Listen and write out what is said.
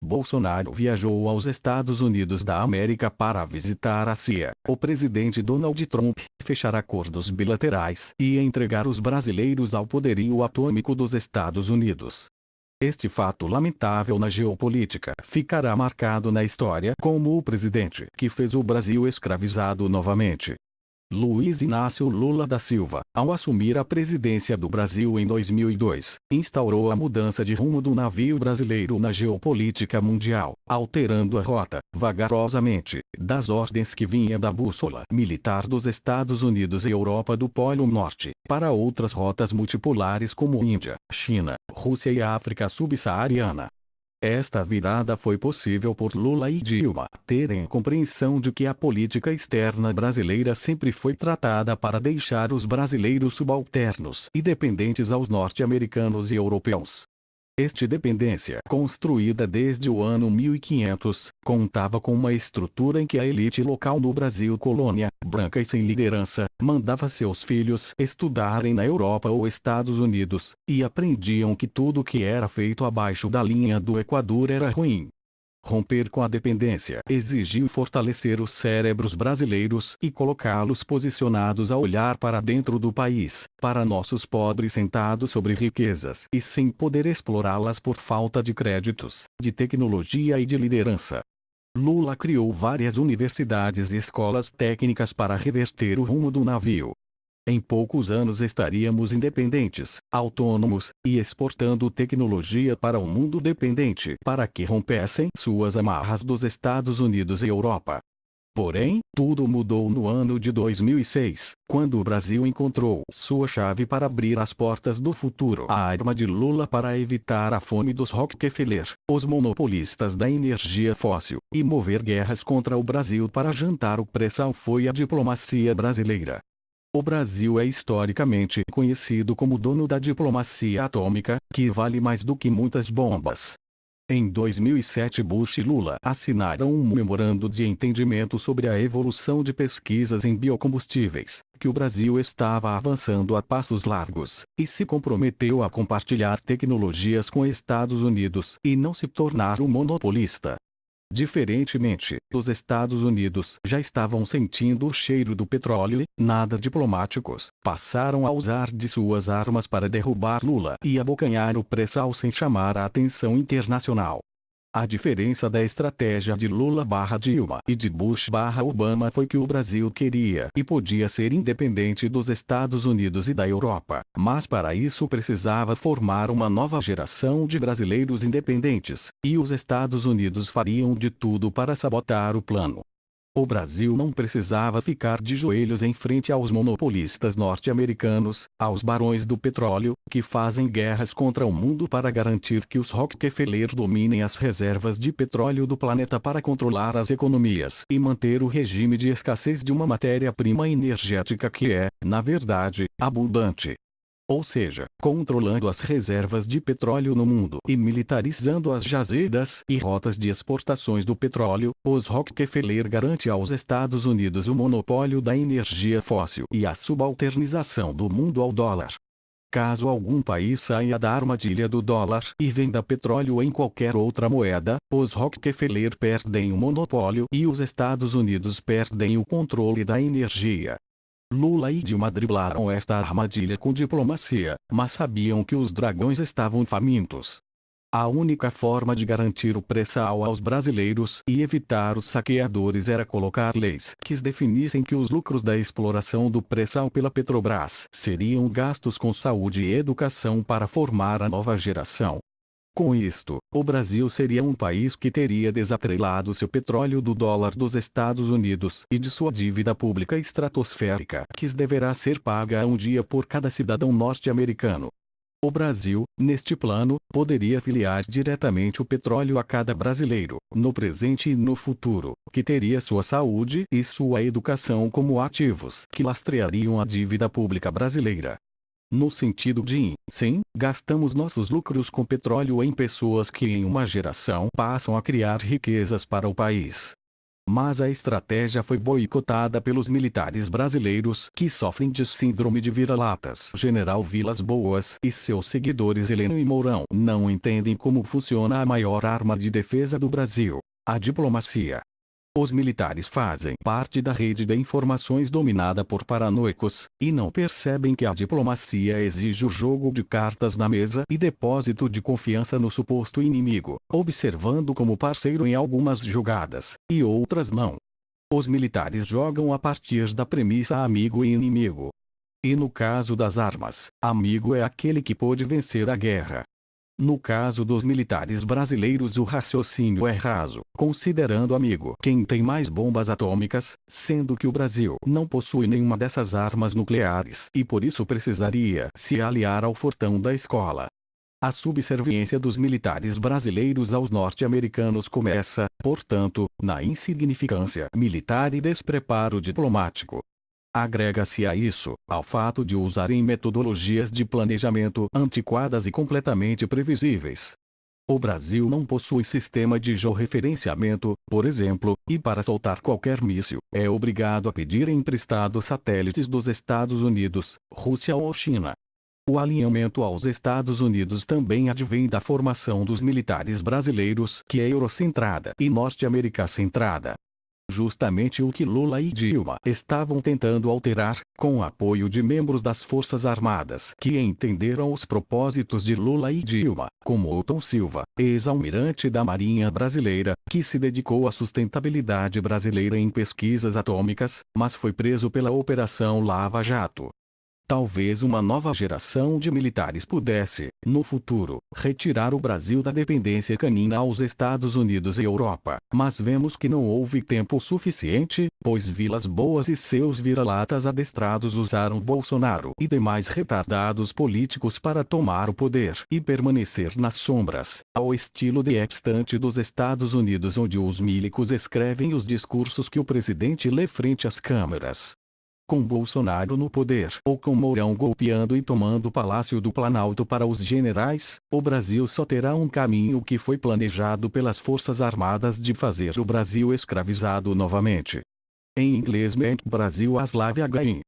Bolsonaro viajou aos Estados Unidos da América para visitar a CIA. O presidente Donald Trump fechar acordos bilaterais e entregar os brasileiros ao poderio atômico dos Estados Unidos. Este fato lamentável na geopolítica ficará marcado na história como o presidente que fez o Brasil escravizado novamente. Luiz Inácio Lula da Silva, ao assumir a presidência do Brasil em 2002, instaurou a mudança de rumo do navio brasileiro na geopolítica mundial, alterando a rota, vagarosamente, das ordens que vinha da bússola militar dos Estados Unidos e Europa do Polo Norte, para outras rotas multipolares como Índia, China, Rússia e África subsaariana. Esta virada foi possível por Lula e Dilma terem compreensão de que a política externa brasileira sempre foi tratada para deixar os brasileiros subalternos e dependentes aos norte-americanos e europeus. Esta dependência, construída desde o ano 1500, contava com uma estrutura em que a elite local no Brasil colônia, branca e sem liderança, mandava seus filhos estudarem na Europa ou Estados Unidos, e aprendiam que tudo que era feito abaixo da linha do Equador era ruim. Romper com a dependência exigiu fortalecer os cérebros brasileiros e colocá-los posicionados a olhar para dentro do país, para nossos pobres sentados sobre riquezas e sem poder explorá-las por falta de créditos, de tecnologia e de liderança. Lula criou várias universidades e escolas técnicas para reverter o rumo do navio. Em poucos anos estaríamos independentes, autônomos, e exportando tecnologia para o mundo dependente para que rompessem suas amarras dos Estados Unidos e Europa. Porém, tudo mudou no ano de 2006, quando o Brasil encontrou sua chave para abrir as portas do futuro. A arma de Lula para evitar a fome dos Rockefeller, os monopolistas da energia fóssil, e mover guerras contra o Brasil para jantar o pré-sal foi a diplomacia brasileira. O Brasil é historicamente conhecido como dono da diplomacia atômica, que vale mais do que muitas bombas. Em 2007 Bush e Lula assinaram um memorando de entendimento sobre a evolução de pesquisas em biocombustíveis, que o Brasil estava avançando a passos largos, e se comprometeu a compartilhar tecnologias com Estados Unidos e não se tornar um monopolista. Diferentemente, os Estados Unidos já estavam sentindo o cheiro do petróleo, nada diplomáticos, passaram a usar de suas armas para derrubar Lula e abocanhar o pré-sal sem chamar a atenção internacional. A diferença da estratégia de Lula/Dilma e de Bush/Obama foi que o Brasil queria e podia ser independente dos Estados Unidos e da Europa, mas para isso precisava formar uma nova geração de brasileiros independentes, e os Estados Unidos fariam de tudo para sabotar o plano. O Brasil não precisava ficar de joelhos em frente aos monopolistas norte-americanos, aos barões do petróleo, que fazem guerras contra o mundo para garantir que os Rockefeller dominem as reservas de petróleo do planeta para controlar as economias e manter o regime de escassez de uma matéria-prima energética que é, na verdade, abundante. Ou seja, controlando as reservas de petróleo no mundo e militarizando as jazidas e rotas de exportações do petróleo, os Rockefeller garante aos Estados Unidos o monopólio da energia fóssil e a subalternização do mundo ao dólar. Caso algum país saia da armadilha do dólar e venda petróleo em qualquer outra moeda, os Rockefeller perdem o monopólio e os Estados Unidos perdem o controle da energia. Lula e Dilma driblaram esta armadilha com diplomacia, mas sabiam que os dragões estavam famintos. A única forma de garantir o pré-sal aos brasileiros e evitar os saqueadores era colocar leis que definissem que os lucros da exploração do pré-sal pela Petrobras seriam gastos com saúde e educação para formar a nova geração. Com isto, o Brasil seria um país que teria desatrelado seu petróleo do dólar dos Estados Unidos e de sua dívida pública estratosférica que deverá ser paga um dia por cada cidadão norte-americano. O Brasil, neste plano, poderia filiar diretamente o petróleo a cada brasileiro, no presente e no futuro, que teria sua saúde e sua educação como ativos que lastreariam a dívida pública brasileira. No sentido de, sim, gastamos nossos lucros com petróleo em pessoas que em uma geração passam a criar riquezas para o país. Mas a estratégia foi boicotada pelos militares brasileiros que sofrem de síndrome de vira-latas. General Vilas Boas e seus seguidores Heleno e Mourão não entendem como funciona a maior arma de defesa do Brasil, a diplomacia. Os militares fazem parte da rede de informações dominada por paranoicos, e não percebem que a diplomacia exige o jogo de cartas na mesa e depósito de confiança no suposto inimigo, observando como parceiro em algumas jogadas, e outras não. Os militares jogam a partir da premissa amigo e inimigo. E no caso das armas, amigo é aquele que pôde vencer a guerra. No caso dos militares brasileiros, o raciocínio é raso, considerando amigo quem tem mais bombas atômicas, sendo que o Brasil não possui nenhuma dessas armas nucleares e por isso precisaria se aliar ao fortão da escola. A subserviência dos militares brasileiros aos norte-americanos começa, portanto, na insignificância militar e despreparo diplomático. Agrega-se a isso, ao fato de usarem metodologias de planejamento antiquadas e completamente previsíveis. O Brasil não possui sistema de georreferenciamento, por exemplo, e para soltar qualquer míssil, é obrigado a pedir emprestado satélites dos Estados Unidos, Rússia ou China. O alinhamento aos Estados Unidos também advém da formação dos militares brasileiros, que é eurocentrada e norte-america-centrada. Justamente o que Lula e Dilma estavam tentando alterar, com o apoio de membros das Forças Armadas que entenderam os propósitos de Lula e Dilma, como Otton Silva, ex-almirante da Marinha Brasileira, que se dedicou à sustentabilidade brasileira em pesquisas atômicas, mas foi preso pela Operação Lava Jato. Talvez uma nova geração de militares pudesse, no futuro, retirar o Brasil da dependência canina aos Estados Unidos e Europa, mas vemos que não houve tempo suficiente, pois Vilas Boas e seus vira-latas adestrados usaram Bolsonaro e demais retardados políticos para tomar o poder e permanecer nas sombras, ao estilo de ex-tante dos Estados Unidos, onde os milicos escrevem os discursos que o presidente lê frente às câmeras. Com Bolsonaro no poder ou com Mourão golpeando e tomando o Palácio do Planalto para os generais, o Brasil só terá um caminho que foi planejado pelas Forças Armadas de fazer o Brasil escravizado novamente. Em inglês, Make Brazil a Slave Again.